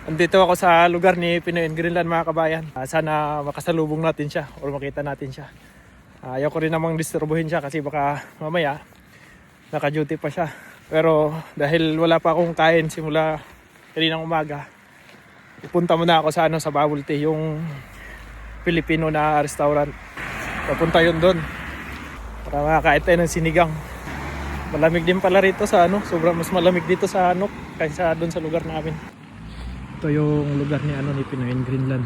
Andito ako sa lugar ni Pinoy Greenland mga kabayan. Sana makasalubong natin siya o makita natin siya. Ayaw ko rin namang disturbuhin siya kasi baka mamaya naka-duty pa siya. Pero dahil wala pa akong kain simula kaninang umaga, pupunta muna ako sa sa Bubble Tea, yung Filipino na restaurant. Papunta yun doon para makakain tayo ng sinigang. Malamig din pala rito sa sobrang mas malamig dito sa kaysa doon sa lugar namin. Ito yung lugar ni Pinoy Greenland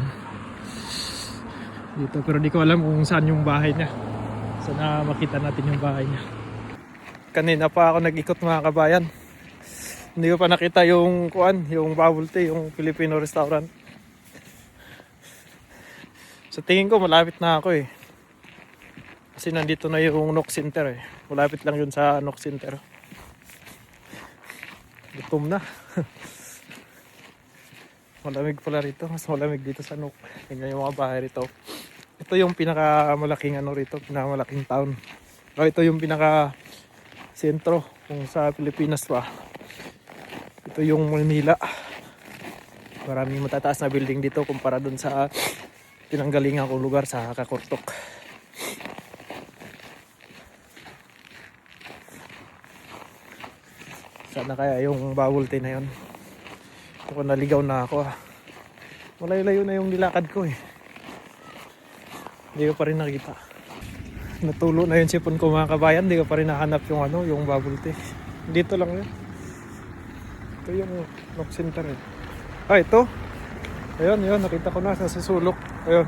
dito, pero di ko alam kung saan yung bahay niya. Sana makita natin yung bahay niya. Kanina pa ako nag-ikot mga kabayan, hindi ko pa nakita yung yung Bubble Tea, yung Filipino restaurant. Sa tingin ko malapit na ako kasi nandito na yung Nook Center malapit lang yun sa Nook Center. Gutom na. Malamig pala rito, mas malamig dito sa Nook. Tingnan yung mga bahay rito. Ito yung pinakamalaking rito, pinakamalaking town. Ito yung pinaka sentro kung sa Pilipinas pa. Ito yung Manila. Maraming matataas na building dito kumpara dun sa pinanggalingan kong lugar sa Kakurtok. Sana kaya yung Bubble Tea na yun. Ako naligaw na ako Malayo-layo na yung nilakad ko Hindi ko pa rin nakita. Natulo na yung sipon ko mga kabayan. Hindi ko pa rin nahanap yung yung Bubble Tea. Dito lang yun. Ito yung Nook Center ito. Ayun, nakita ko na sa susulok. Ayun.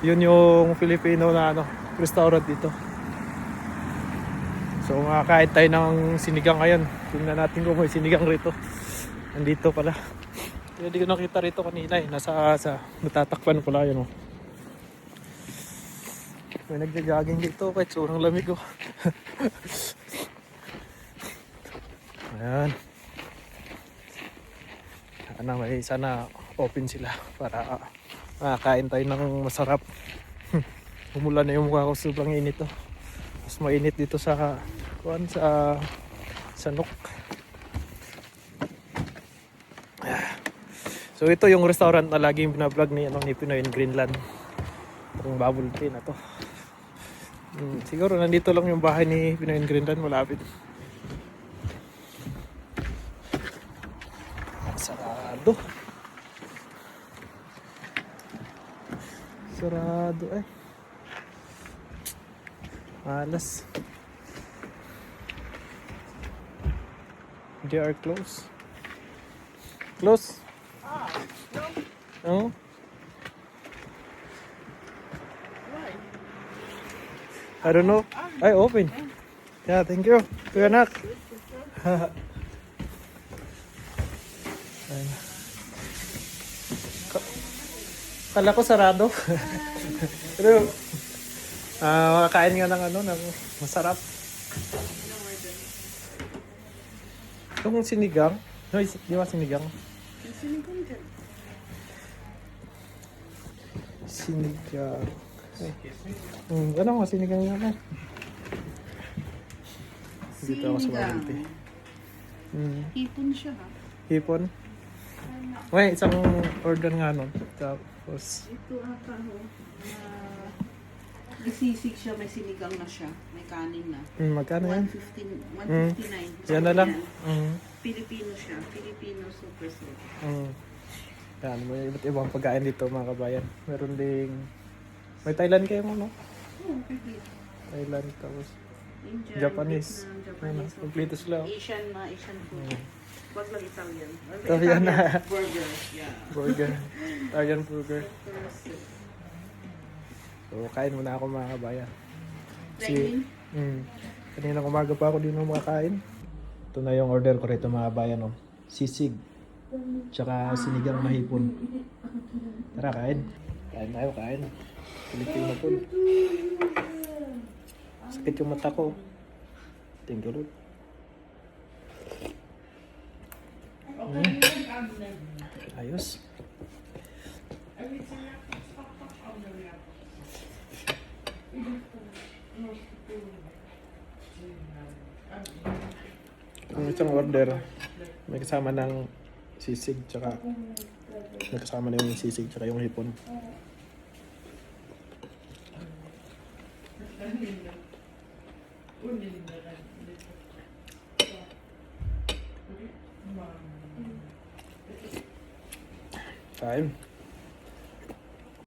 Yun yung Filipino na restaurant dito. So makakain tayo ng sinigang ngayon. Tingnan natin kung may sinigang rito. Nandito pala. Hindi ko nakita rito kanina natatakpan pala yun May nagja-jogging dito kahit sobrang lamig Ayan. Sana open sila para makakain tayo ng masarap. Umulan na yung mukha ko, sobrang init Mas mainit dito sa Nook. So ito yung restaurant na laging binablog ni Pinoy Greenland. Yung Bubble Tea na to. Siguro nandito lang yung bahay ni Pinoy Greenland, malapit. Sarado. Malas. They are close. Oh. I don't know. I open. Yeah, thank you. Kuya Nak. Kala ko sarado. Pero makakain nga ng masarap. Yung sinigang. No, di ba sinigang? Sinigang. Ano nga sinigang nga dito ako sa Bubble Tea. Hipon siya Hipon? May isang order nga Tapos ito sisig siya, may sinigang na siya, may kanin na. Magkano yan? 159. Yan na lang. Filipino siya, Filipino super soup. Yan, may iba't ibang pagkain dito mga kabayan. Meron ding may Thailand kayo Okay. Thailand, tapos Indian, Japanese. Vietnam, Japanese. Kompleto sila. Asian food. Wag lang Italian. Italian na. Burger, yeah. Burger. Italian burger. So, kain muna ako mga kabayan. Kanina umaga pa ako din makakain. Ito na yung order ko rito mga kabayan. Sisig. Tsaka sinigang na hipon. Tara, kain. Kain tayo, kain. Pilipino food. Sakit yung mata ko. Thank you, Lord. Ayos. Ang isang order may kasama ng sisig, tsaka nakasama na yung sisig, tsaka yung hipon. Kain.